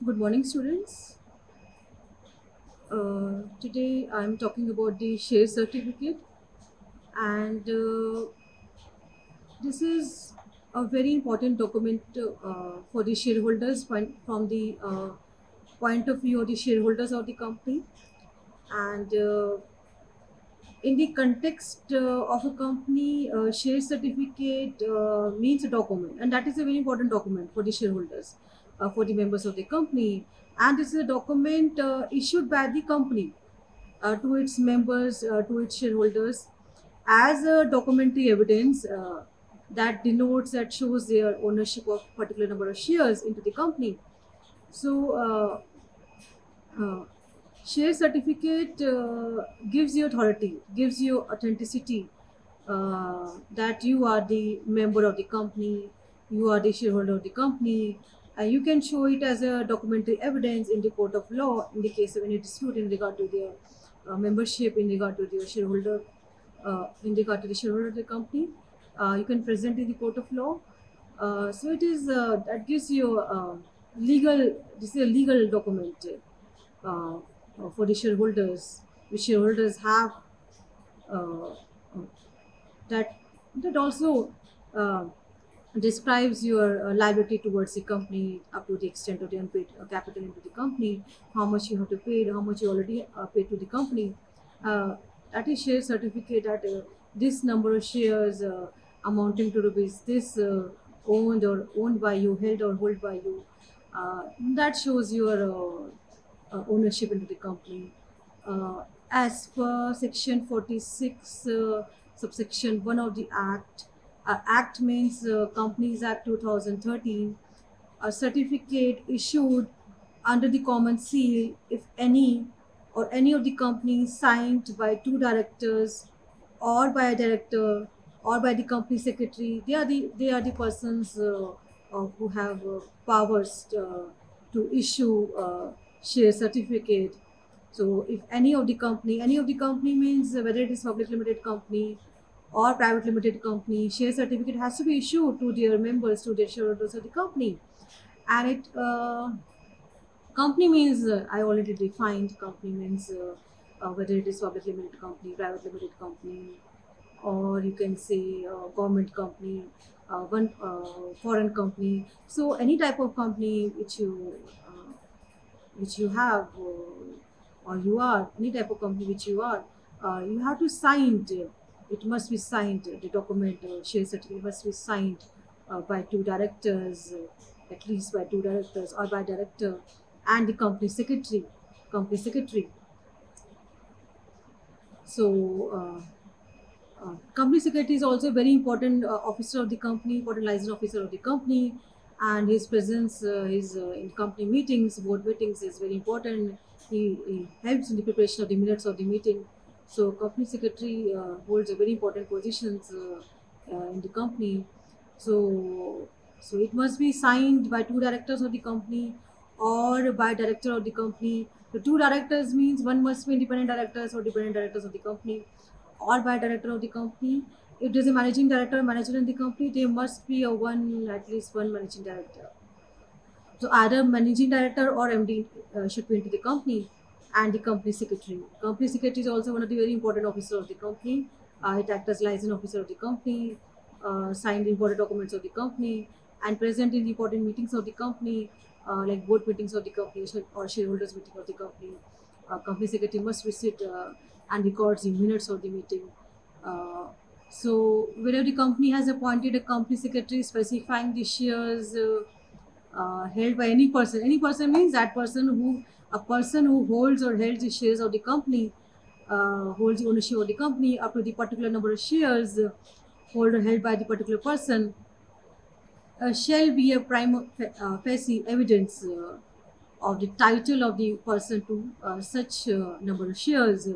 Good morning, students. Today I'm talking about the share certificate, and this is a very important document for the shareholders from the point of view of the shareholders of the company. And in the context of a company, share certificate means a document, and that is a very important document for the shareholders, for the members of the company. And this is a document issued by the company to its members, to its shareholders, as a documentary evidence that denotes, that shows their ownership of particular number of shares into the company. So, uh, share certificate gives you authority, gives you authenticity, that you are the member of the company, you are the shareholder of the company, and you can show it as a documentary evidence in the court of law in the case of any dispute in regard to their membership, in regard to their shareholder, in regard to the shareholder of the company. You can present in the court of law. So it is that gives you legal. This is a legal document uh, for the shareholders. The shareholders have uh, that that also uh, describes your liability towards the company up to the extent of the unpaid capital into the company, how much you have to pay, how much you already paid to the company. Uh, that is share certificate that this number of shares amounting to rupees this owned by you, held or hold by you. That shows your ownership into the company. As per Section 46, subsection 1 of the Act, Act means Companies Act 2013, a certificate issued under the common seal if any or any of the companies signed by two directors or by a director or by the company secretary. They are the persons who have powers to issue share certificate. So if any of the company means whether it is public limited company or private limited company, share certificate has to be issued to their members, to their shareholders of the company. And it company means, I already defined company means whether it is public limited company, private limited company, or you can say government company, one foreign company. So any type of company which you have, or you are any type of company which you are, you have to sign it. It must be signed. The document, share certificate must be signed by two directors, at least by two directors or by director and the company secretary. Company secretary. So. Company secretary is also a very important officer of the company, important liaison officer of the company, and his presence, his in company meetings, board meetings is very important. He helps in the preparation of the minutes of the meeting. So company secretary holds a very important positions in the company. So so it must be signed by two directors of the company or by director of the company. The two directors means one must be independent directors or dependent directors of the company, or by director of the company. If there's a managing director or manager in the company, there must be a one, at least one managing director. So either managing director or MD should be into the company, and the company secretary. Company secretary is also one of the very important officers of the company. It acts as liaison officer of the company, signed important documents of the company, and present in the important meetings of the company, like board meetings of the company or shareholders meeting of the company. Company secretary must visit and records the minutes of the meeting. Uh, so whenever the company has appointed a company secretary specifying the shares held by any person. Any person means that person who a person who holds or held the shares of the company, holds the ownership of the company up to the particular number of shares hold or held by the particular person, shall be a prima facie evidence of the title of the person to such number of shares.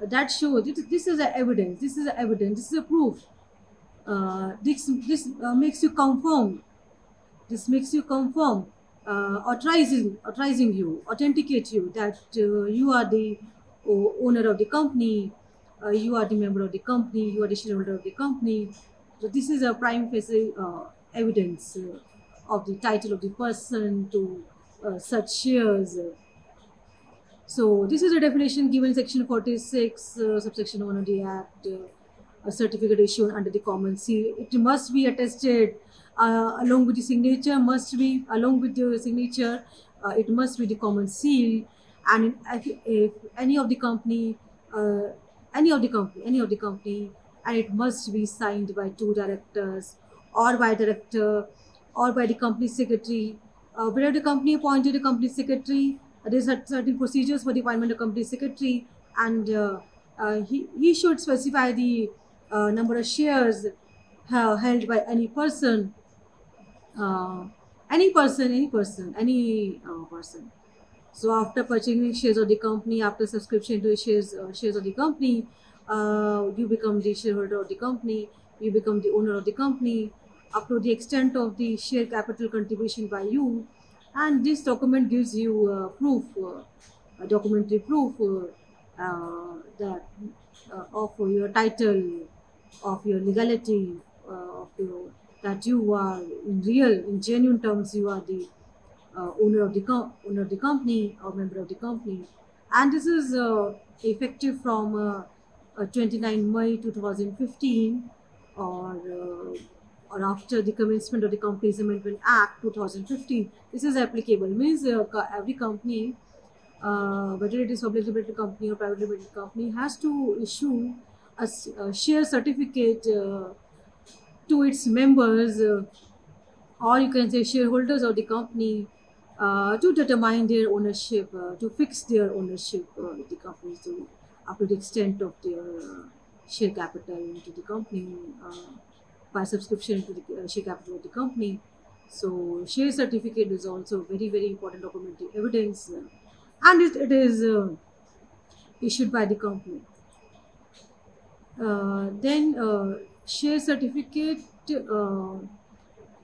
That shows this is a evidence. This is a evidence. This is a proof. This makes you confirm. This makes you confirm, authorizing you, authenticate you that you are the owner of the company, you are the member of the company, you are the shareholder of the company. So this is a prime facie evidence of the title of the person to such shares. So this is a definition given in section 46, subsection 1 of the Act. A certificate issued under the common seal. It must be attested along with the signature. Must be along with the signature. It must be the common seal. And if any of the company, any of the company, and it must be signed by two directors, or by director, or by the company secretary. Whenever the company appointed a company secretary, there are certain procedures for the appointment of company secretary, and he should specify the number of shares held by any person, any person. So after purchasing shares of the company, after subscription to shares of the company, you become the shareholder of the company, you become the owner of the company, up to the extent of the share capital contribution by you. And this document gives you proof, documentary proof that of your title, of your legality, of your that you are in genuine terms, you are the owner of the company or member of the company. And this is effective from 29 May 2015, or after the commencement of the Companies Amendment Act 2015. This is applicable. Means every company, whether it is public limited company or private limited company, has to issue a share certificate to its members, or you can say shareholders of the company, to determine their ownership, to fix their ownership of the company, to up to the extent of their share capital into the company, by subscription to the share capital of the company. So share certificate is also very important documentary evidence, and it is issued by the company. Then share certificate,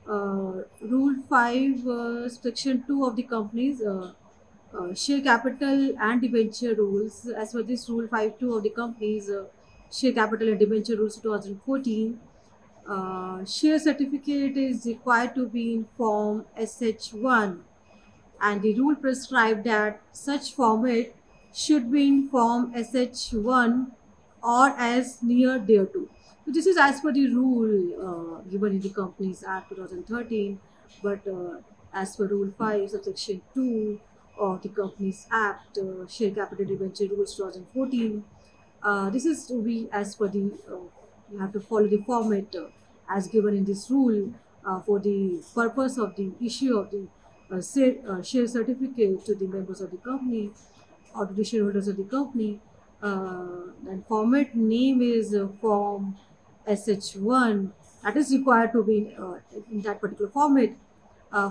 Rule 5, Section 2 of the company's share capital and debenture rules. As per this Rule 5.2 of the company's share capital and debenture rules 2014, share certificate is required to be in form SH1, and the rule prescribed that such format should be in form SH1 or as near thereto. So this is as per the rule given in the Companies Act 2013, but as per Rule 5, subsection 2 of the Companies Act, Share Capital Debenture Rules 2014, this is to be as per the, you have to follow the format as given in this rule for the purpose of the issue of the share certificate to the members of the company or to the shareholders of the company. And format name is form SH1, that is required to be in that particular format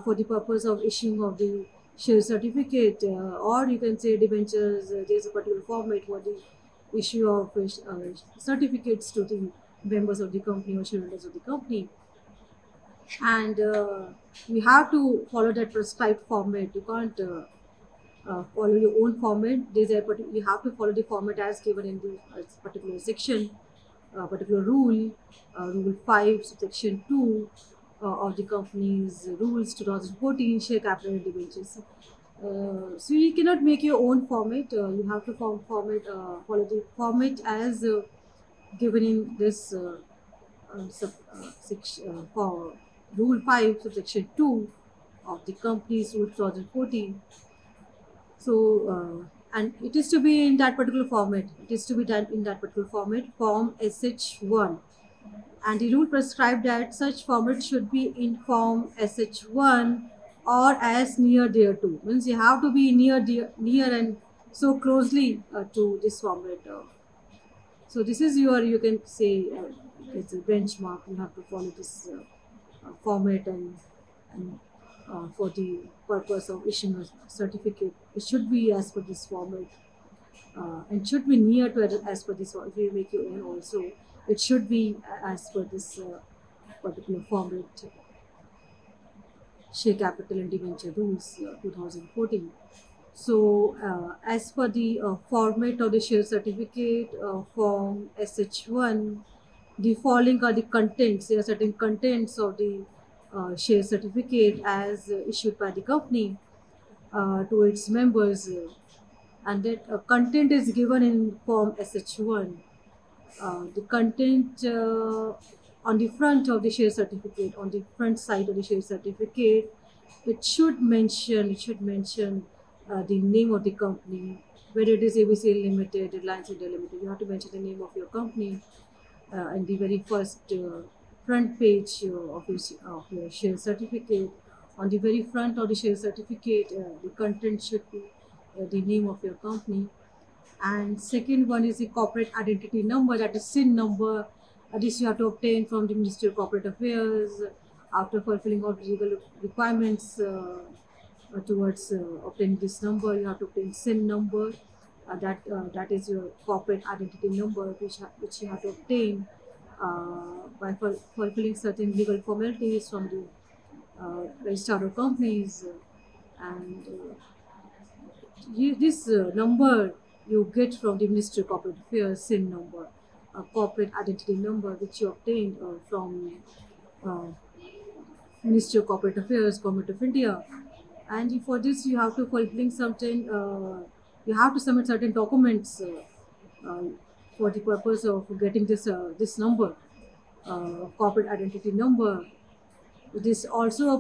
for the purpose of issuing of the share certificate, or you can say debentures. There is a particular format for the issue of certificates to the members of the company or shareholders of the company. And you have to follow that prescribed format. You can't follow your own format. You have to follow the format as given in the particular section, particular rule, Rule 5, Section 2 of the company's rules 2014, share capital and debentures. So you cannot make your own format. You have to follow the format as given in this section for Rule 5, Subsection 2 of the Companies Rule 2014. So, and it is to be in that particular format. It is to be done in that particular format, form SH1. And the rule prescribed that such format should be in form SH1 or as near thereto. Means you have to be near and so closely to this format. So this is your, you can say, it's a benchmark. You have to follow this format, and for the purpose of issuing a certificate, it should be as per this format, and should be near to it as per this. If you make your own also, it should be as per this particular format. Share capital and debenture rules 2014. So as per the format of the share certificate, form SH1, the following are the contents. There are certain contents of the share certificate as issued by the company. to its members, and that content is given in form SH1. The content on the front of the share certificate, on the front side of the share certificate, it should mention the name of the company, whether it is ABC Limited, Reliance India Limited. You have to mention the name of your company in the very first front page of your share certificate. On the very front of the share certificate, the content should be the name of your company. And second one is the corporate identity number, that is SIN number. This you have to obtain from the Ministry of Corporate Affairs after fulfilling all legal requirements towards obtaining this number. You have to obtain SIN number. That is your corporate identity number, which you have to obtain by fulfilling certain legal formalities from the registrar of companies. And this number you get from the Ministry of Corporate Affairs, SIN number, a corporate identity number, which you obtained from uh, Ministry of Corporate Affairs, Government of India. And for this, you have to fulfilling certain, you have to submit certain documents uh, for the purpose of getting this number, corporate identity number. It is also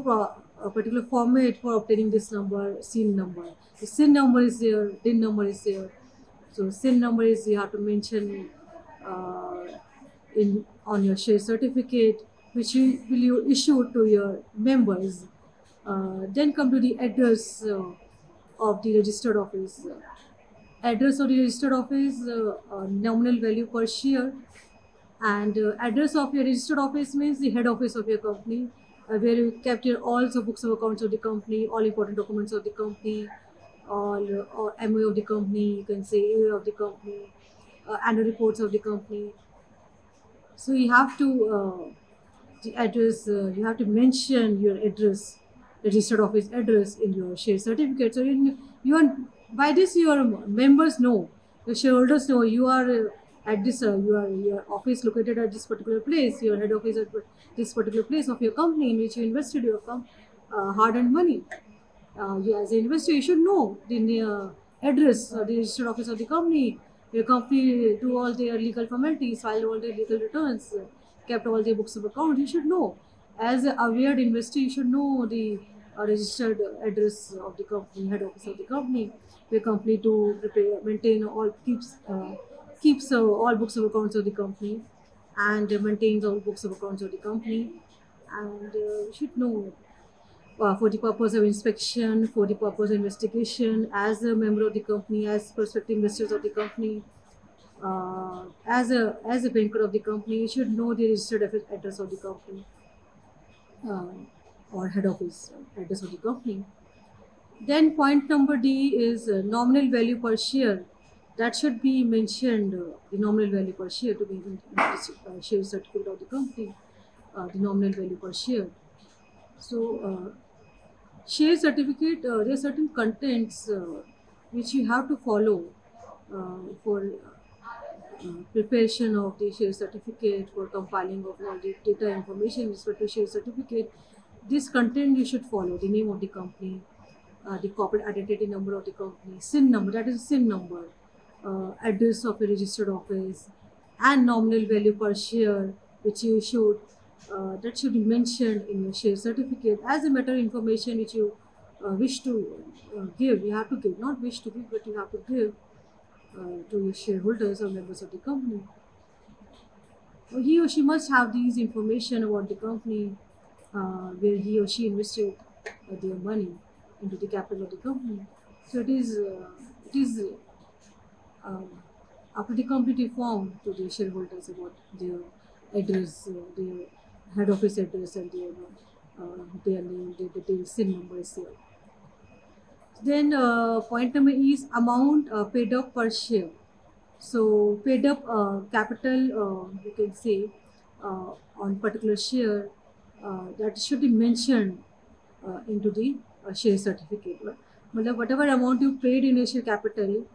a particular format for obtaining this number, SIN number. The SIN number is there, DIN number is there. So SIN number is you have to mention uh, in on your share certificate, which you issue to your members. Then come to the address of the registered office. Address of the registered office, nominal value per share, and address of your registered office means the head office of your company, where you kept your all the books of accounts of the company, all important documents of the company, all MOA of the company, you can say AOA of the company, annual reports of the company. So you have to the address. You have to mention your address, registered office address in your share certificate. So you are by this your members know, your shareholders know you are at this your office located at this particular place, your head office at this particular place of your company in which you invested your hard-earned money. You as an investor, you should know the address, the registered office of the company. Your company do all their legal formalities, file all their legal returns, kept all their books of account. You should know. As a aware investor, you should know the registered address of the company, head office of the company. Your company to prepare, maintain all keeps all books of accounts of the company, and maintains all books of accounts of the company. And you should know for the purpose of inspection, for the purpose of investigation, as a member of the company, as prospective investors of the company, as a banker of the company, you should know the registered address of the company, uh, or head office address of the company. Then point number D is nominal value per share. That should be mentioned, the nominal value per share to be in the share certificate of the company, the nominal value per share. So share certificate, there are certain contents which you have to follow for preparation of the share certificate, for compiling of all the data information with respect to share certificate. This content you should follow: the name of the company, the corporate identity number of the company, SIN number, that is SIN number, address of a registered office, and nominal value per share, which you should that should be mentioned in your share certificate as a matter of information which you wish to give. You have to give, not wish to give, but you have to give to your shareholders or members of the company. He or she must have these information about the company where he or she invested their money into the capital of the company. So it is um, after the company form to the shareholders about their address, their head office address, and their name, their SIN number is there. Then point number E is amount paid up per share. So paid up capital, you can say on particular share, that should be mentioned into the share certificate. Matlab whatever amount you paid in your share capital,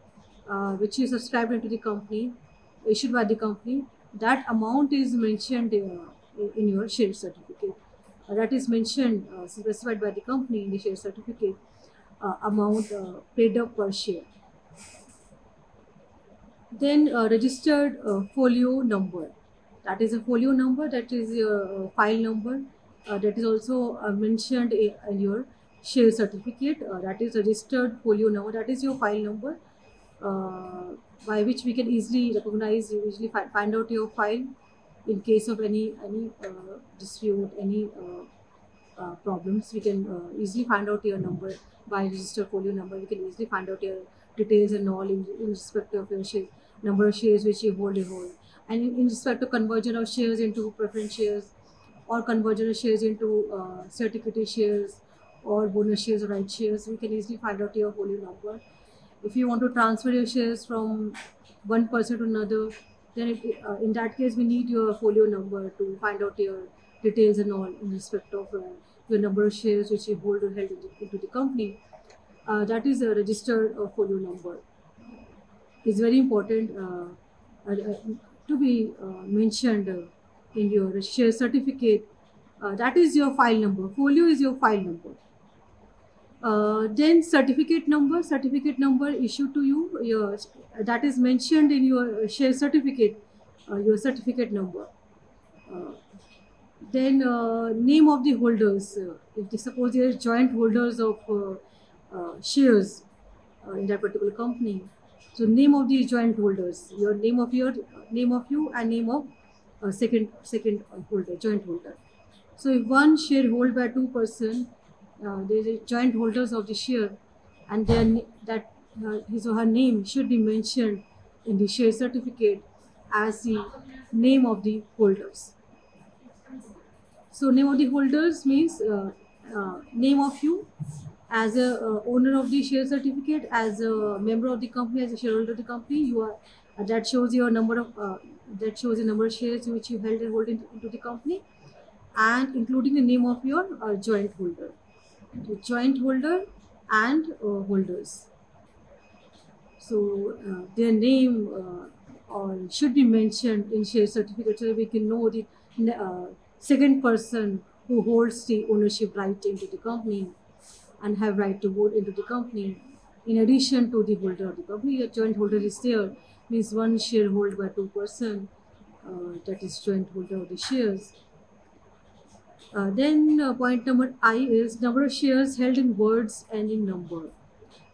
which you subscribed into the company, issued by the company, that amount is mentioned in your share certificate. That is mentioned, specified by the company in the share certificate. amount paid up per share. Then registered folio number. That is a folio number, that is your file number. That is also mentioned in your share certificate. That is registered folio number. That is your file number, by which we can easily recognize, usually find out your file in case of any dispute, any problems. We can easily find out your number by registered folio number. We can easily find out your details and all in respect of your share, number of shares which you hold, and in respect to conversion of shares into preference shares, or conversion of shares into certificate shares, or bonus shares or right shares. We can easily find out your folio number. If you want to transfer your shares from one person to another, then in that case we need your folio number to find out your details and all in respect of your number of shares which you hold or held into the company. That is a registered folio number. It's very important to be mentioned in your share certificate. That is your file number. Folio is your file number. Then certificate number issued to you, that is mentioned in your share certificate, your certificate number. Then name of the holders. If they suppose they are joint holders of shares in that particular company, so name of the joint holders, your name of you, and name of second holder, joint holder. So if one share held by two person, there is joint holders of the share, and then that his or her name should be mentioned in the share certificate as the name of the holders. So name of the holders means name of you as a owner of the share certificate, as a member of the company, as a shareholder of the company. You are that shows your number of the number of shares which you held and hold into the company, and including the name of your joint holder. So joint holder and holders. So their name or should be mentioned in share certificate, so that we can know the second person who holds the ownership right into the company and have right to vote into the company. In addition to the holder of the company, a joint holder is there, means one share held by two person, that is joint holder of the shares. Then point number I is number of shares held in words and in number.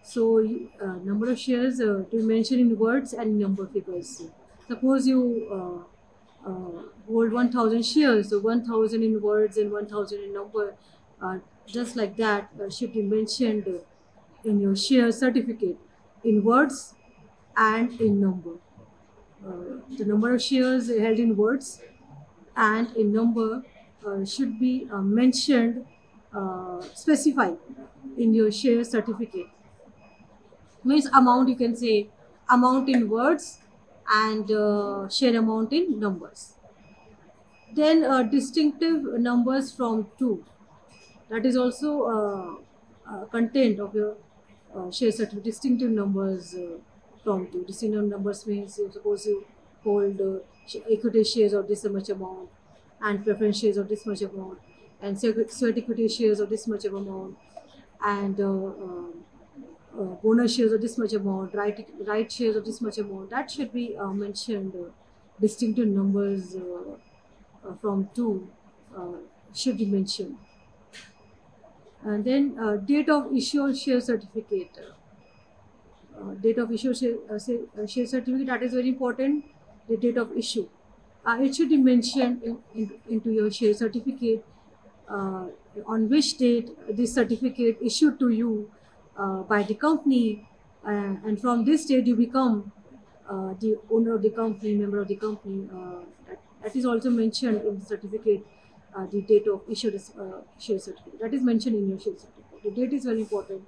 So number of shares to be mentioned in words and number figures. Suppose you hold 1,000 shares, so 1,000 in words and 1,000 in number. Just like that should be mentioned in your share certificate in words and in number. The number of shares held in words and in number should be mentioned, specified in your share certificate. Means amount, you can say amount in words and share amount in numbers. Then distinctive numbers from two. That is also content of your share certificate. Distinctive numbers from two. Distinctive numbers means, suppose you hold equity shares of this much amount, and preference shares of this much amount, and certificate shares of this much amount, and bonus shares of this much amount, right shares of this much amount. That should be mentioned. Distinctive numbers from two should be mentioned. And then date of issue of share certificate. Date of issue share certificate, that is very important. The date of issue, it should be mentioned into your share certificate, on which date this certificate issued to you by the company, and from this date you become the owner of the company, member of the company. That is also mentioned in the certificate. The date of issue share certificate, that is mentioned in your share certificate. The date is very important.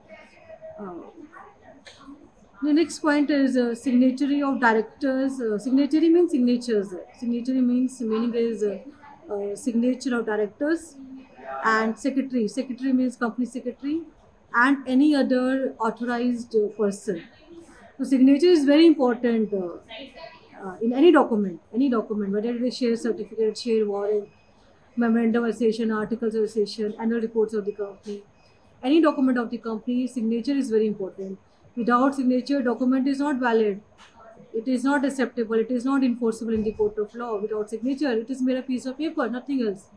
The next point is signatory of directors. Signatory means signatures. Signatory means meaning is signature of directors, and secretary. Secretary means company secretary, and any other authorized person. So signature is very important in any document, whether it is share certificate, share warrant, memorandum of association, articles of association, annual reports of the company. any document of the company, signature is very important. Without signature, document is not valid. It is not acceptable. It is not enforceable in the court of law. Without signature, it is mere piece of paper, nothing else.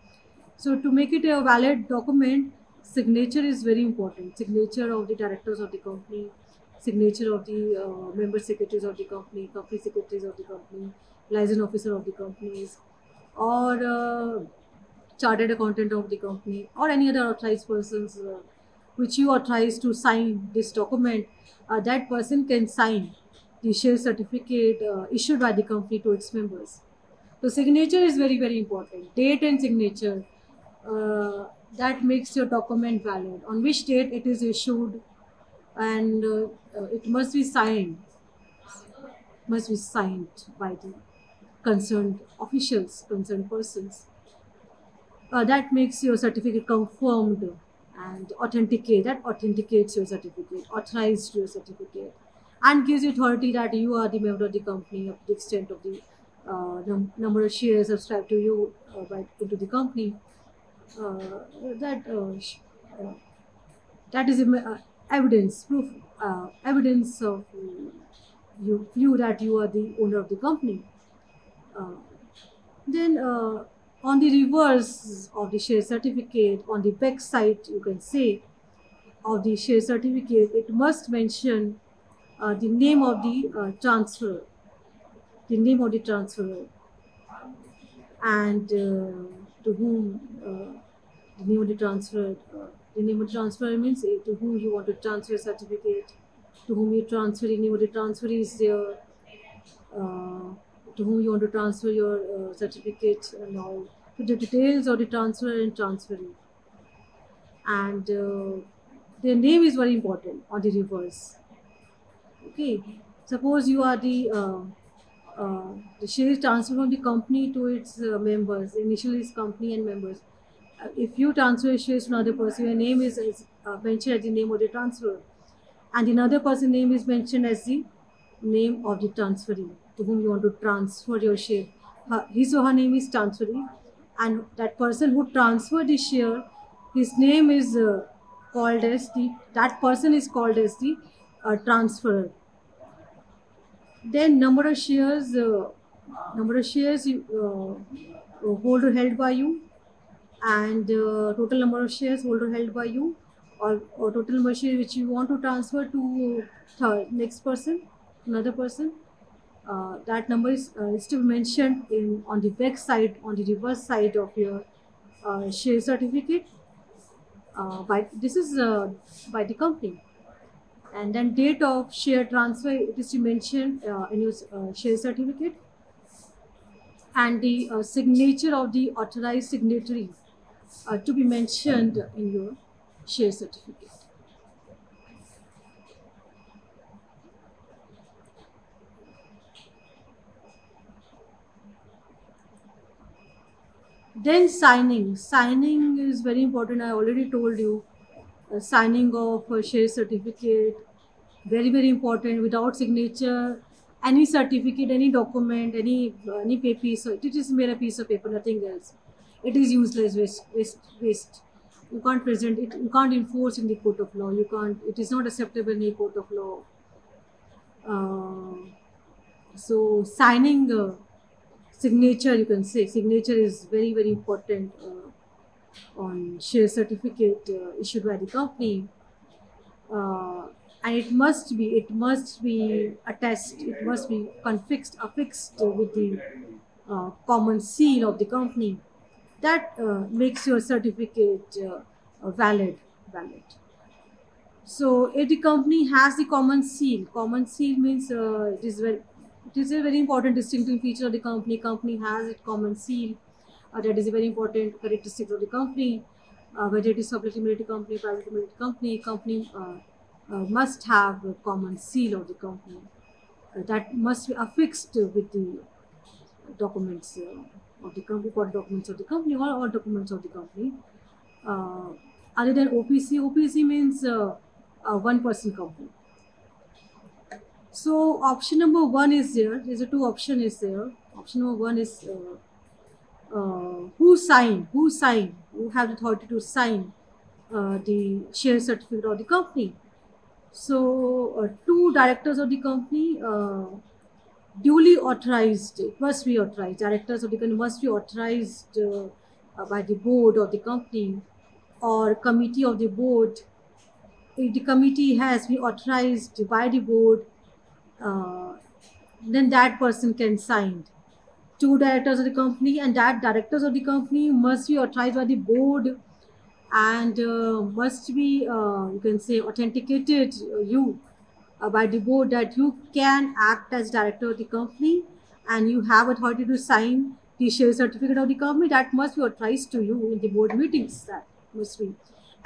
So to make it a valid document, signature is very important. Signature of the directors of the company, signature of the member secretaries of the company, company secretaries of the company, liaison officer of the companies, or chartered accountant of the company, or any other authorized persons which you authorize to sign this document. That person can sign the share certificate issued by the company to its members. So signature is very, very important. Date and signature, uh, that makes your document valid. On which date it is issued, and it must be signed by the concerned officials, concerned persons. That makes your certificate confirmed and authenticates your certificate, authorized your certificate, and gives you authority that you are the member of the company up to the extent of the number of shares subscribed to you into the company. uh, that uh, that is evidence, proof, evidence of you that you are the owner of the company. Uh, then on the reverse of the share certificate, on the back side, you can say of the share certificate, it must mention the name of the transferor, the name of the transferor, and to whom the name of the transfer. The name of the transfer means to whom you want to transfer certificate, to whom you transfer. The name of the transfer is there. Uh, to whom you want to transfer your certificate and all. To the details of the transfer and transferee, and their name is very important on the reverse. Okay, suppose you are the share is transferred from the company to its members. Initially, it's company and members. If you transfer shares to another person, your name is mentioned as the name of the transfer, and another person name is mentioned as the name of the transferee to whom you want to transfer your share. His or her name is transferee, and that person who transferred the share, his name is called as the that person is called as the transferor. Then number of shares you hold or held by you, and total number of shares hold or held by you, or total number of shares which you want to transfer to next person, another person. That number is to be mentioned in on the back side, on the reverse side of your share certificate. By this is by the company, and then date of share transfer, it is to mention in your share certificate, and the signature of the authorized signatory to be mentioned in your share certificate. Then signing is very important. I already told you, signing of a share certificate, very, very important. Without signature, any certificate, any document, any paper, so it is mere a piece of paper, nothing else. It is useless, waste. You can't present it, you can't enforce in the court of law, you can't, it is not acceptable in the court of law. uh, so signing signature, you can say signature is very, very important on share certificate issued by the company. uh, and it must be attached, it must be affixed with the common seal of the company. That makes your certificate valid. So if the company has the common seal means it is a very important distinctive feature of the company. Company has its common seal. That is a very important characteristic of the company. Whether it is public limited company, private limited company, must have a common seal of the company. That must be affixed with the documents of the company, for documents of the company, or all documents of the company. Uh, Other than OPC means one person company. So option number one is there. There's a two option is there. Option number one is who have the authority to sign the share certificate of the company. So, two directors of the company duly authorized, it must be authorized, directors of the company must be authorized by the board of the company or committee of the board. If the committee has been authorized by the board, uh, then that person can sign. Two directors of the company, and that directors of the company must be authorized by the board and must be, you can say, authenticated by the board that you can act as director of the company and you have authority to sign the share certificate of the company. That must be authorized to you in the board meetings. That must be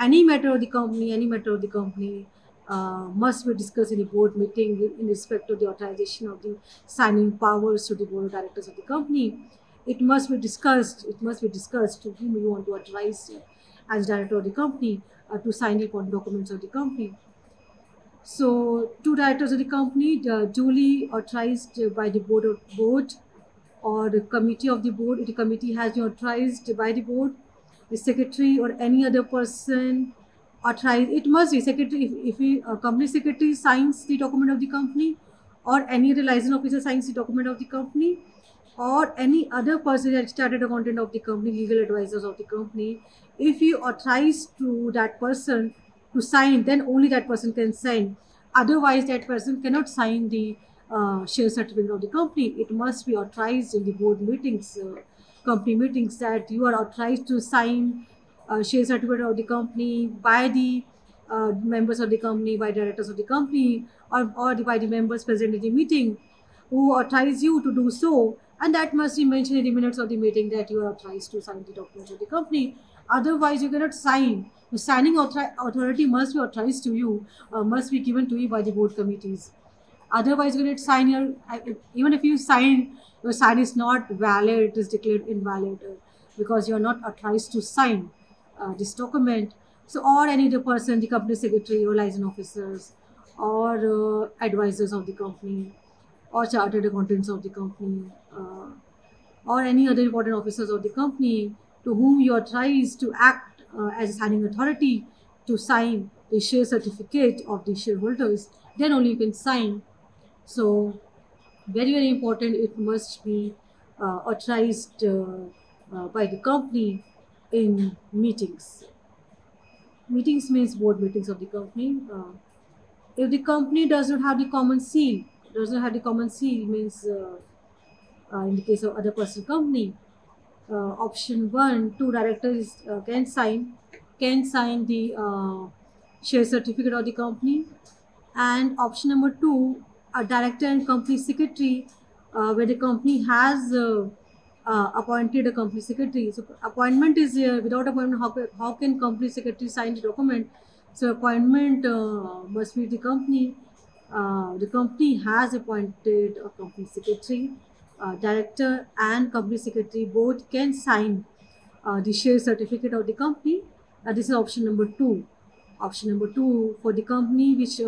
any matter of the company, must be discussed in the board meeting in respect to the authorization of the signing powers to the board of directors of the company. It must be discussed. It must be discussed to whom you want to authorize as director of the company to sign the important documents of the company. So, two directors of the company duly authorized by the board or the committee of the board. If the committee has been authorized by the board, the secretary or any other person authorized. It must be secretary. If a company secretary signs the document of the company, or any other license officer signs the document of the company, or any other person that started accountant of the company, legal advisors of the company, if you authorize to that person to sign, then only that person can sign. Otherwise, that person cannot sign the share certificate of the company. It must be authorized in the board meetings, company meetings, that you are authorized to sign share certificate of the company by the members of the company, by directors of the company, or by the members present in the meeting who authorize you to do so, and that must be mentioned in the minutes of the meeting that you are authorized to sign the documents of the company. Otherwise, you cannot sign. The signing authority must be authorized to you, must be given to you by the board committees. Otherwise, you cannot sign even if you sign, your sign is not valid, it is declared invalid because you are not authorized to sign this document. So, or any other person, the company secretary or license officers or advisors of the company or chartered accountants of the company or any other important officers of the company to whom you are authorized to act as a signing authority to sign the share certificate of the shareholders, then only you can sign. So, very, very important, it must be authorized by the company in meetings. Meetings means board meetings of the company. If the company does not have the common seal, means in the case of other person company, option one, two directors can sign the share certificate of the company, and option number two, a director and company secretary, where the company has appointed a company secretary. So appointment is without appointment, how can company secretary sign the document? So appointment must be the company. The company has appointed a company secretary. Director and company secretary both can sign the share certificate of the company. This is option number two. Option number two, for the company which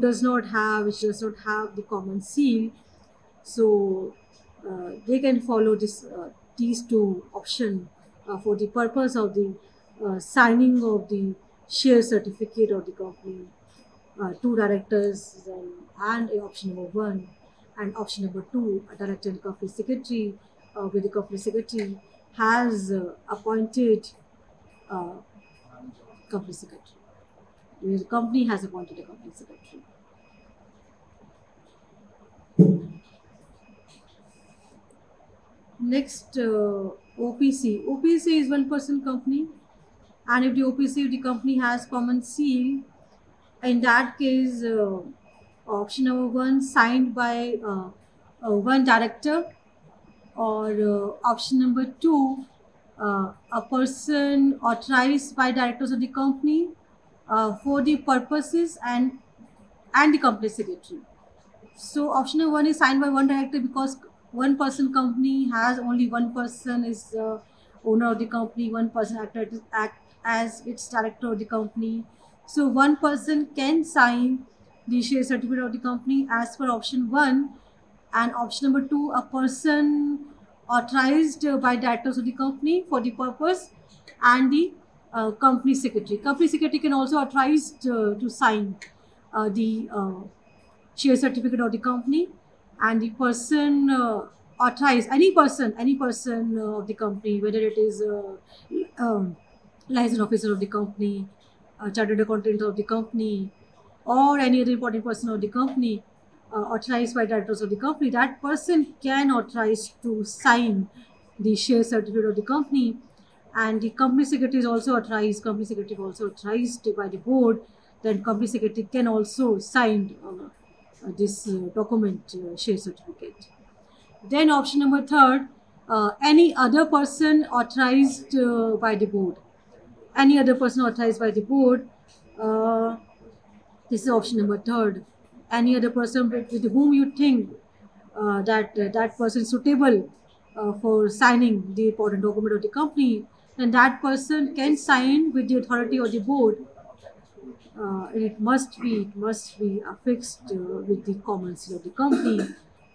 does not have the common seal, so they can follow these two option for the purpose of the signing of the share certificate of the company. Two directors and option number one, and option number two, a director and company secretary, where the company secretary has appointed uh, company secretary. Where the company has appointed a company secretary. Next, OPC. OPC is one person company, and if the OPC, if the company has common seal, in that case, option number one, signed by one director, or option number two, a person authorized by directors of the company for the purposes and the company secretary. So option number one is signed by one director, because one person company has only one person is owner of the company, one person act as its director of the company. So one person can sign the share certificate of the company as per option one, and option number two, a person authorized by directors of the company for the purpose and the company secretary. Company secretary can also authorize to sign the share certificate of the company, and the person authorized, any person of the company, whether it is licensed officer of the company, chartered accountant of the company, or any other important person of the company, authorized by directors of the company, that person can authorize to sign the share certificate of the company. And the company secretary is also authorized. Company secretary also authorized by the board. Then company secretary can also sign this document, share certificate. Then option number third, any other person authorized by the board. Any other person authorized by the board. This is option number third. Any other person with whom you think that person is suitable for signing the important document of the company, then that person can sign with the authority of the board. And it must be affixed with the common seal of the company,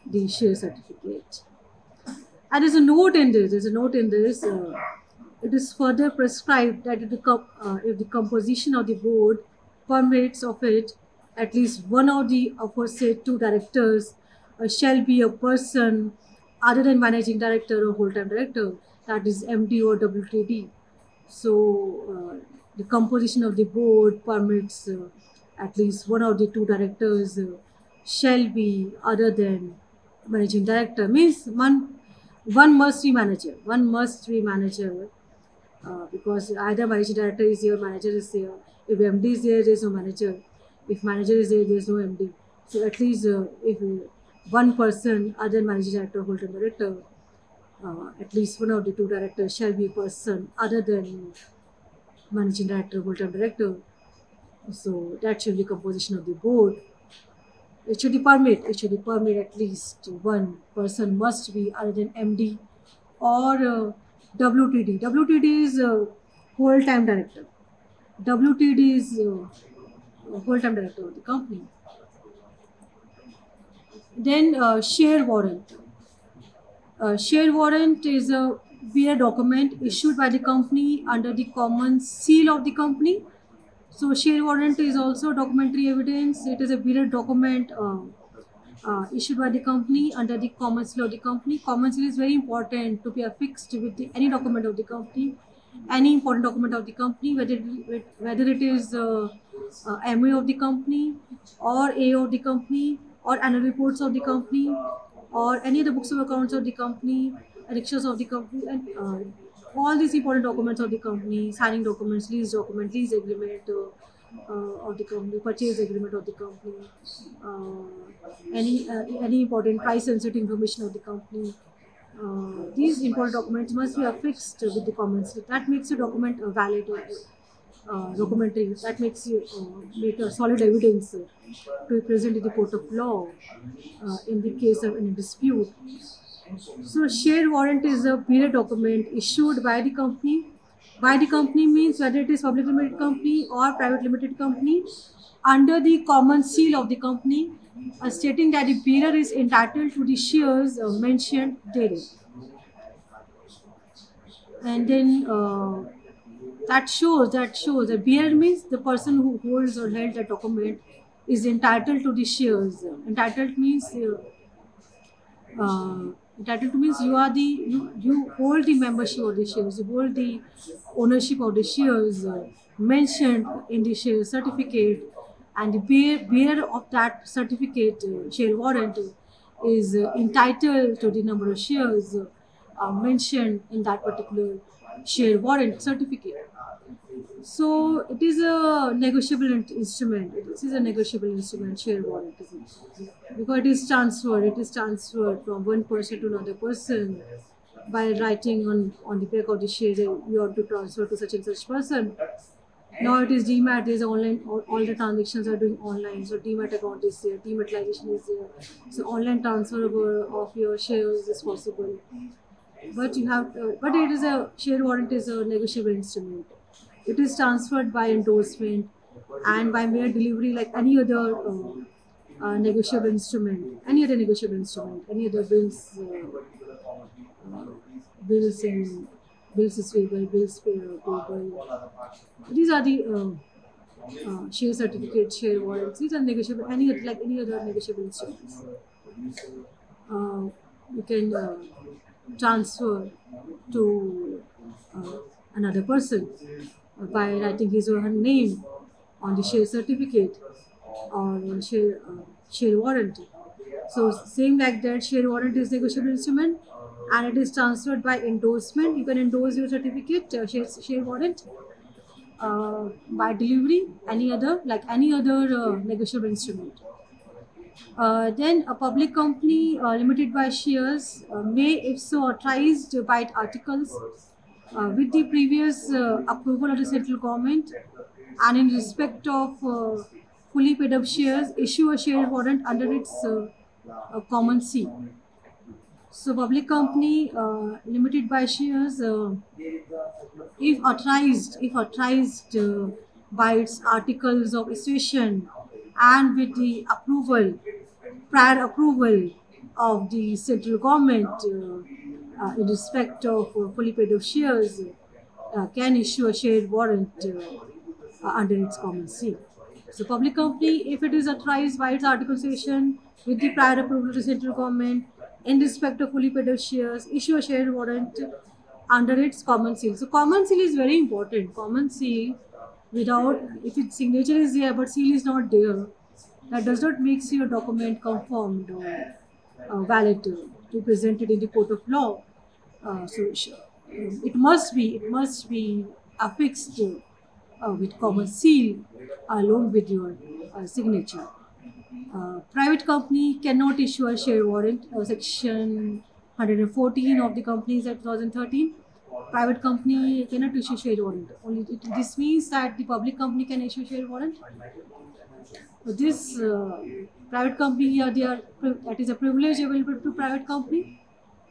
the share certificate. And there's a note in this. It is further prescribed that if the composition of the board permits of it, at least one of the aforesaid two directors shall be a person other than managing director or whole-time director, that is MD or WTD. So the composition of the board permits at least one of the two directors shall be other than managing director. Means one must be manager. Because either managing director is here, manager is here. If MD is there is no manager. If manager is there is no MD. So at least if one person other than managing director or whole-time director, at least one of the two directors shall be a person other than managing director or whole-time director. So that should be composition of the board. It should permit at least one person must be other than MD or WTD. WTD is whole-time director. WTD is whole-time director of the company. Then share warrant. Share warrant is a bearer document issued by the company under the common seal of the company. So share warrant is also documentary evidence. It is a bearer document issued by the company under the common seal of the company. Common seal is very important to be affixed with any document of the company, any important document of the company, whether it is MA of the company or A of the company or annual reports of the company or any of the books of accounts of the company, annexures of the company, and all these important documents of the company, signing documents, lease document, lease agreement of the company, purchase agreement of the company, any important price sensitive information of the company. These important documents must be affixed with the common seal. That makes a document valid or documentary. That makes you make a solid evidence to be present in the court of law in the case of any dispute. So share warrant is a bearer document issued by the company. By the company means whether it is public limited company or private limited company under the common seal of the company, stating that the bearer is entitled to the shares mentioned therein. And then that shows that bearer means the person who holds or held the document is entitled to the shares. Entitled means you hold the membership of the shares, you hold the ownership of the shares mentioned in the share certificate, and the bearer of that certificate, share warrant, is entitled to the number of shares mentioned in that particular share warrant certificate. So it is a negotiable instrument. This is a negotiable instrument, share warrant, because it is transferred. It is transferred from one person to another person by writing on the back of the share. You have to transfer to such and such person. Now it is Demat. There is online. All the transactions are doing online. So Demat account is there. Dematerialization is there. So online transfer of your shares is possible. But it is a share warrant is a negotiable instrument. It is transferred by endorsement and by mere delivery, like any other negotiable instrument, any other bills, bills in bills receivable, bills payable. These are the share certificate, share warrants. These are negotiable. Any other negotiable instruments. Uh, you can transfer to uh, another person by writing his or her name on the share certificate or on share warrant. So same like that, share warrant is negotiable instrument, and it is transferred by endorsement. You can endorse your certificate, share warrant by delivery, any other negotiable instrument. Then a public company limited by shares may, if so authorized by its articles with the previous approval of the central government, and in respect of fully paid up shares, issue a share warrant under its common seal. So public company limited by shares, if authorized by its articles of association and with the prior approval of the central government in respect of fully paid up shares, can issue a share warrant under its common seal. So public company, if it is authorized by its article association with the prior approval of the central government in respect of fully paid up shares, issue a share warrant under its common seal. So common seal is very important. Common seal, without, if its signature is there but seal is not there, that does not make your document confirmed or valid to present it in the court of law. It must be affixed with common seal along with your signature. Private company cannot issue a share warrant. Section 114 of the Companies Act 2013. Private company cannot issue share warrant. This means that the public company can issue share warrant. So this private company here, that is a privilege available to private company.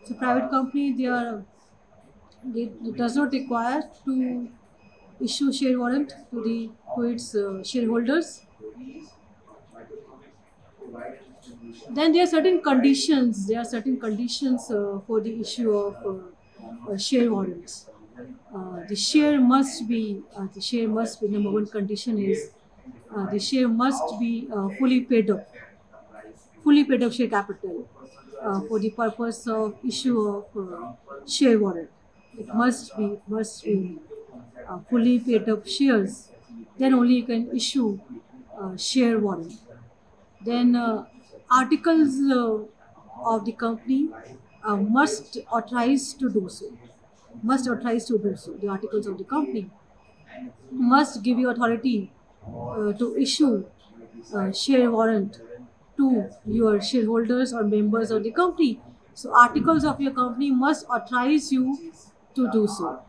So private company, it does not require to issue share warrant to its shareholders. Then there are certain conditions. For the issue of share warrants. The share must be number one condition is the share must be fully paid up share capital for the purpose of issue of share warrant. It must be fully paid up shares. Then only you can issue share warrant. Then articles of the company must authorize to do so. The articles of the company must give you authority to issue share warrant to your shareholders or members of the company. So articles of your company must authorize you to do so.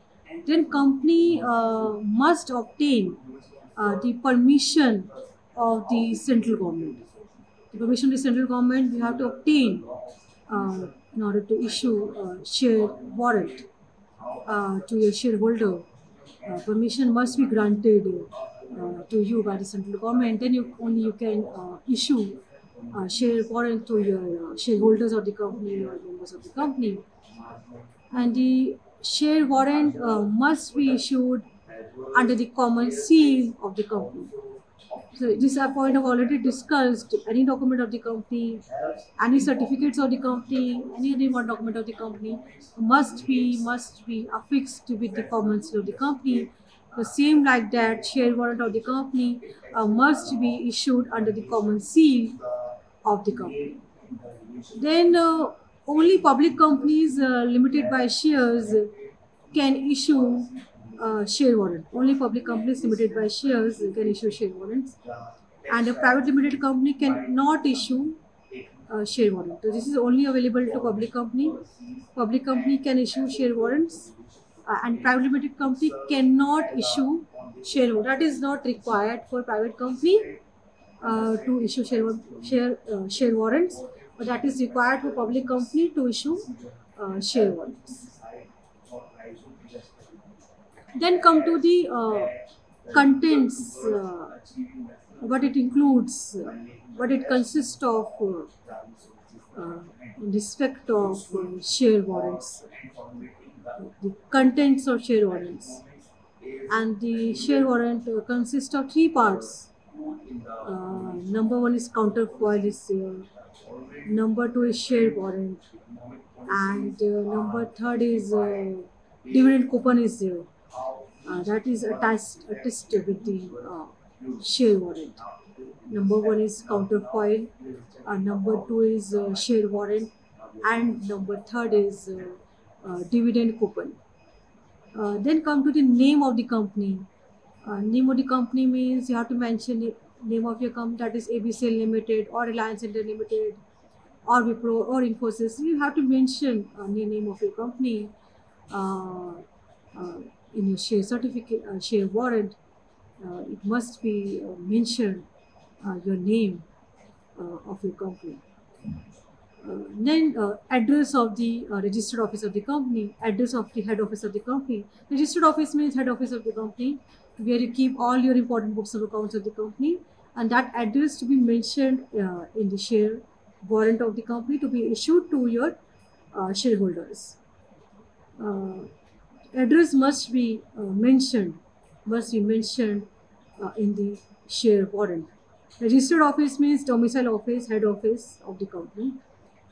Then company must obtain the permission of the central government. The permission of the central government you have to obtain in order to issue share warrant to your shareholder. Permission must be granted to you by the central government. Then you can issue share warrant to your shareholders of the company or members of the company. And the share warrant must be issued under the common seal of the company. So this point I've already discussed. Any document of the company, any certificates of the company, any other one document of the company must be affixed with the common seal of the company. The same like that, share warrant of the company must be issued under the common seal of the company. Then only public companies limited by shares can issue share warrant. Only public companies limited by shares can issue share warrants, and a private limited company cannot issue share warrant. So this is only available to public company. Public company can issue share warrants, and private limited company cannot issue share warrant. That is not required for private company to issue share warrants, but that is required for public company to issue share warrants. Then come to the contents, what it includes, what it consists of in respect of share warrants. the contents of share warrants. And the share warrant consists of three parts. Number one is counterfoil is there. Number two is share warrant, and number third is dividend coupon is there. That is attached with the share warrant. Number one is counterfoil, number two is share warrant, and number third is dividend coupon. Then come to the name of the company. Name of the company means you have to mention the name of your company, that is ABCL Limited or Reliance India Limited or Wipro or Infosys. You have to mention the name of your company uh, in your share certificate, share warrant. It must be mentioned your name of your company. Then address of the registered office of the company, address of the head office of the company. Registered office means head office of the company, where you keep all your important books of accounts of the company, and that address to be mentioned in the share warrant of the company to be issued to your shareholders. Address must be mentioned in the share warrant. Registered office means domicile office, head office of the company,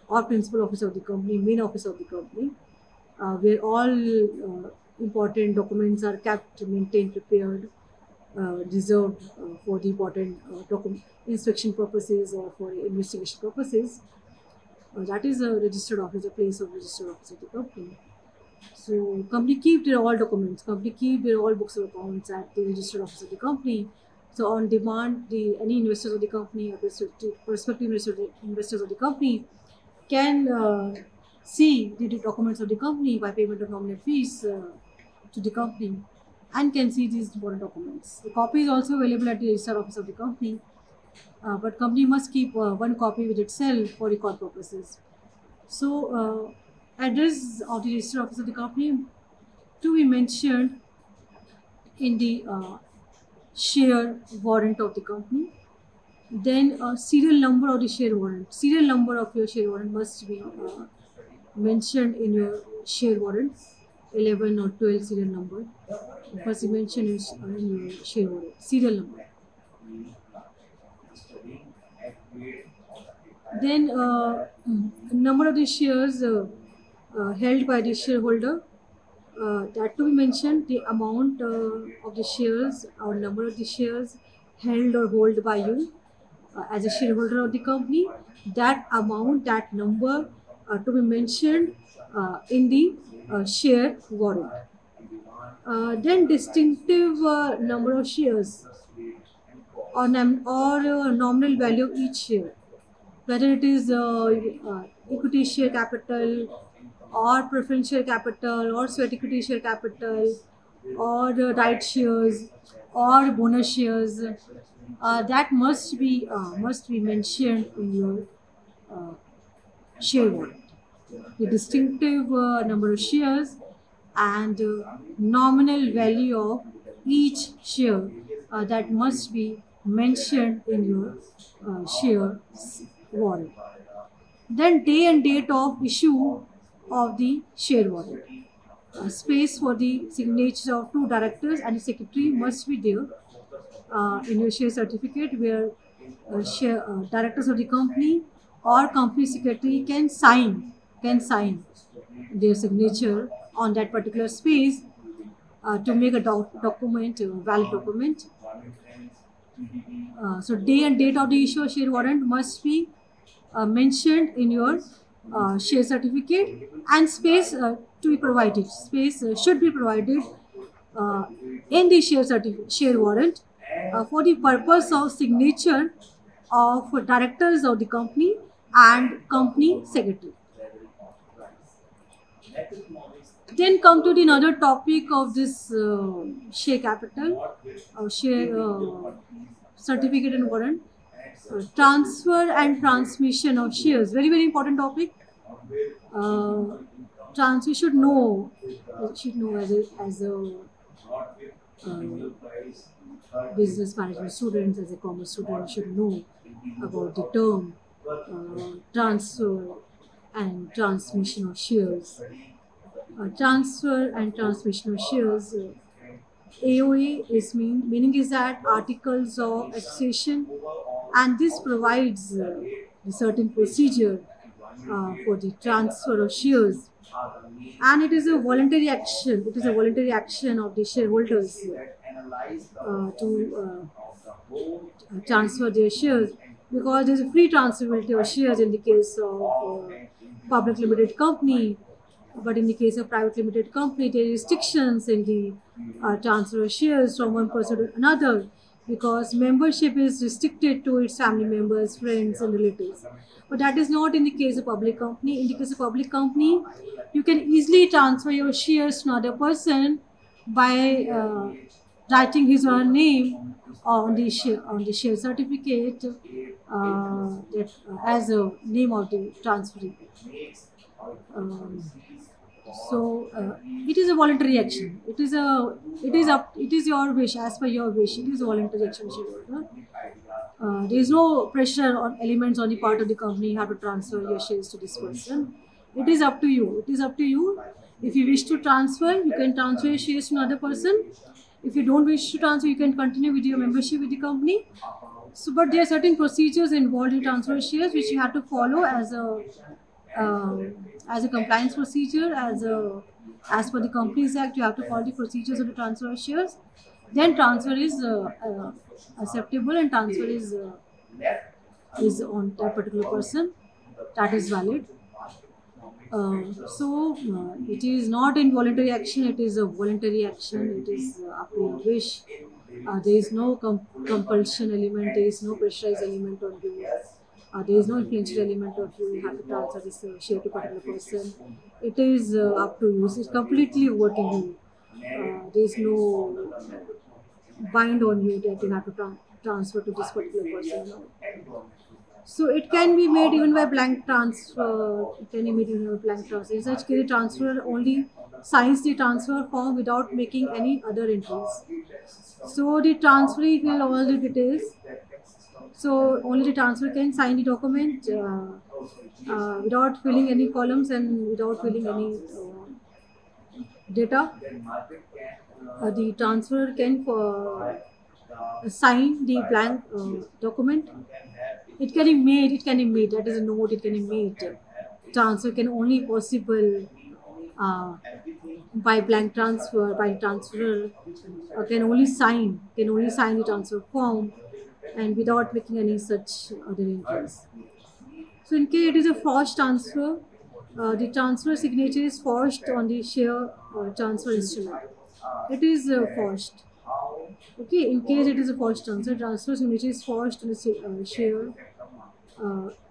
or principal office of the company, main office of the company, where all important documents are kept, maintained, prepared, reserved for the important inspection purposes or for investigation purposes. That is a registered office, a place of registered office of the company. So company keep their all documents, company keep their all books of accounts at the registered office of the company. So on demand, any investors of the company or prospective investors of the company can see the documents of the company by payment of nominal fees to the company, and can see these important documents. The copy is also available at the registered office of the company, but company must keep one copy with itself for record purposes. So address of the registered office of the company to be mentioned in the share warrant of the company. Then serial number of the share warrant. Serial number of your share warrant must be mentioned in your share warrant. 11 or 12 serial number must be mentioned in your share warrant. Serial number. Then number of the shares held by the shareholder. That to be mentioned, the amount of the shares or number of the shares held or held by you as a shareholder of the company. That amount, that number to be mentioned in the share warrant. Then distinctive number of shares or nominal value of each share, whether it is equity share capital or preference share capital or sweat equity share capital or right shares or bonus shares, that must be mentioned in your share warrant. The distinctive number of shares and nominal value of each share, that must be mentioned in your share warrant. Then day and date of issue of the share warrant. Space for the signature of two directors and a secretary must be there in your share certificate, where directors of the company or company secretary can sign their signature on that particular space to make a document, a valid document. So day and date of the issue of share warrant must be mentioned in your share certificate, and space to be provided. Space should be provided in the share warrant for the purpose of signature of directors of the company and company secretary. Then come to the another topic of this share capital, share certificate and warrant. Transfer and transmission of shares, very very important topic. You should know as a business management student, as a commerce student, should know about the term transfer and transmission of shares. transfer and transmission of shares. AOA is meaning is that articles of association, and this provides a certain procedure for the transfer of shares, and it is a voluntary action. It is a voluntary action of the shareholders to transfer their shares, because there is a free transferability of shares in the case of public limited company, but in the case of private limited company, there are restrictions in the transfer of shares from one person to another, because membership is restricted to its family members, friends, and relatives. But that is not in the case of public company. In the case of public company, you can easily transfer your shares to another person by writing his or her name on the share certificate as a name of the transferee. Um, it is a voluntary action. It is your wish, as per your wish. It is a voluntary action. There is no pressure or elements on the part of the company. You have to transfer your shares to this person. It is up to you. It is up to you. If you wish to transfer, you can transfer your shares to another person. If you don't wish to transfer, you can continue with your membership with the company. So, but there are certain procedures involved in transfer of shares which you have to follow as a compliance procedure, as per the Companies Act. You have to follow the procedures of the transfer of shares. Then transfer is acceptable, and transfer is on that particular person. That is valid. It is not involuntary action. It is a voluntary action. It is up to your wish. There is no compulsion element. There is no pressurized element on you. There is no influential element of you have to transfer this share to a particular person. It is up to you. It's completely over to you. There is no bind on you that you have to transfer to this particular person. So it can be made even by blank transfer. It can be made even by blank transfer. In such case, the transfer only signs the transfer form without making any other entries. So the transferee fill all the details. So only the transfer can sign the document without filling any columns and without filling any data. The transfer can sign the blank document. It can be made. It can be made. That is a note. It can be made. Transfer can only possible by blank transfer. By transfer can only sign the transfer form, and without making any such other entries. So in case it is a forged transfer, the transfer signature is forged on the share transfer instrument. It is forged. Okay, in case it is a forged transfer signature is forged on the share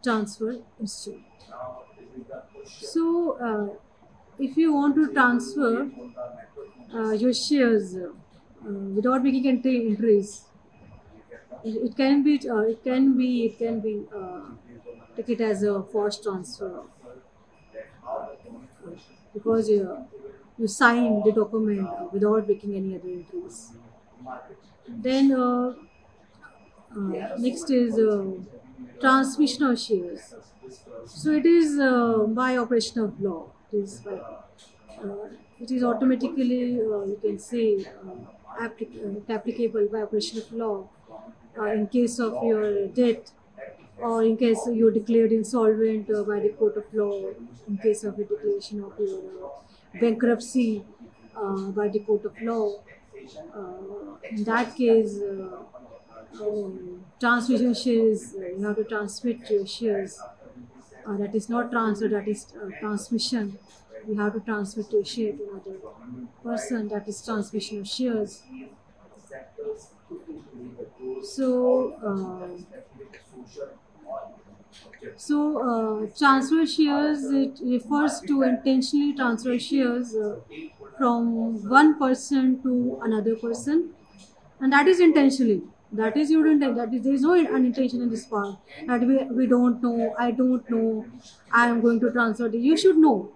transfer instrument. So if you want to transfer your shares without making any entries, it can be take it as a forced transfer, because you sign the document without making any other entries. Then next is transmission of shares. So it is by operation of law. It is automatically you can say applicable by operation of law in case of your death, or in case you're declared insolvent by the court of law, in case of a declaration of your bankruptcy by the court of law. In that case, transmission shares, you have to transmit your shares. That is not transfer, that is transmission. You have to transmit your share to another person, that is transmission of shares. Transfer shares, it refers to intentionally transfer shares from one person to another person, and that is intentionally. That is you don't. That is, there is no unintention in this part. That we don't know. I don't know. I am going to transfer. You should know.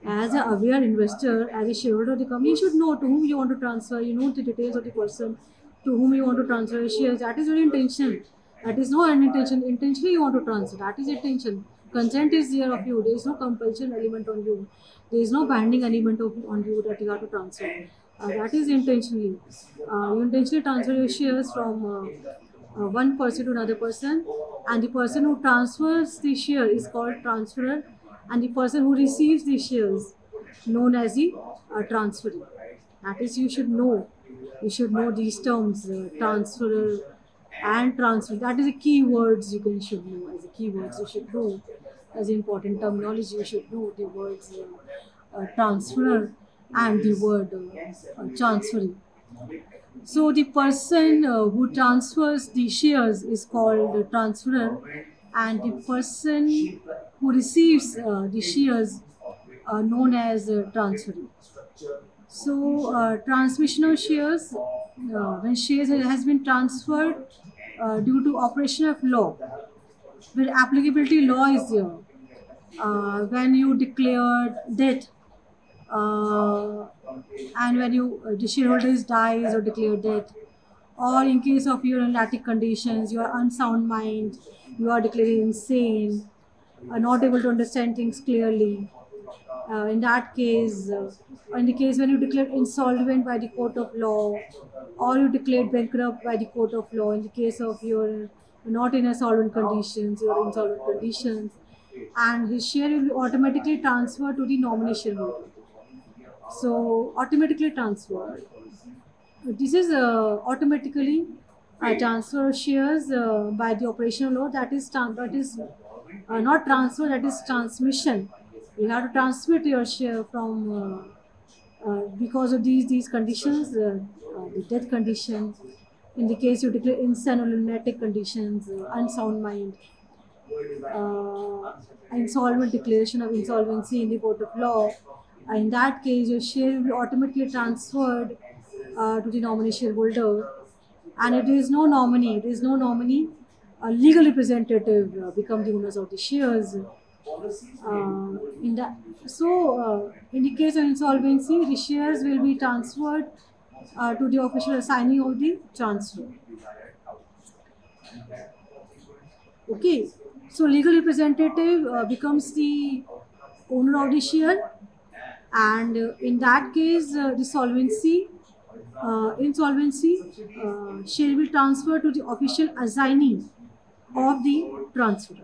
As an aware investor, as a shareholder of the company, you should know to whom you want to transfer. You know the details of the person to whom you want to transfer shares. That is your intention. That is no unintention. Intentionally you want to transfer. That is intention. consent is there of you. There is no compulsion element on you. There is no binding element on you that you have to transfer. That is intentionally. You intentionally transfer your shares from one person to another person, and the person who transfers the share is called transferor, and the person who receives the shares known as the transferee. That is, you should know. You should know these terms, transferor and transfer. That is the keywords should know. As the keywords, you should know. As important terminology, you should know the words transferor and the word transferee. So the person who transfers the shares is called the transferor, and the person who receives the shares known as transferee. So transmission of shares, when shares has been transferred due to operation of law, where applicability law is there. When you declare death, uh, and when the shareholder dies or declare death, or in case of your lunatic conditions, you are unsound mind, you are declared insane, are not able to understand things clearly. In that case, in the case when you declare insolvent by the court of law, or you declared bankrupt by the court of law, in the case of your not in a solvent conditions, your insolvent conditions, and his share will be automatically transferred to the nominee shareholder. So automatically transferred. This is automatically transfer of shares by the operational law. That is not transfer. That is transmission. You have to transmit your share from because of these conditions, the death condition. In the case you declare insane or lunatic conditions, unsound mind, insolvent declaration of insolvency in the court of law. In that case, your share will be automatically transferred to the nominee shareholder, and it is no nominee. It is no nominee. A legal representative become the owners of the shares. In the case of insolvency, the shares will be transferred to the official assignee of the transfer. Okay, so legal representative becomes the owner of the share, and in that case, the insolvency share will transfer to the official assignee of the transfer.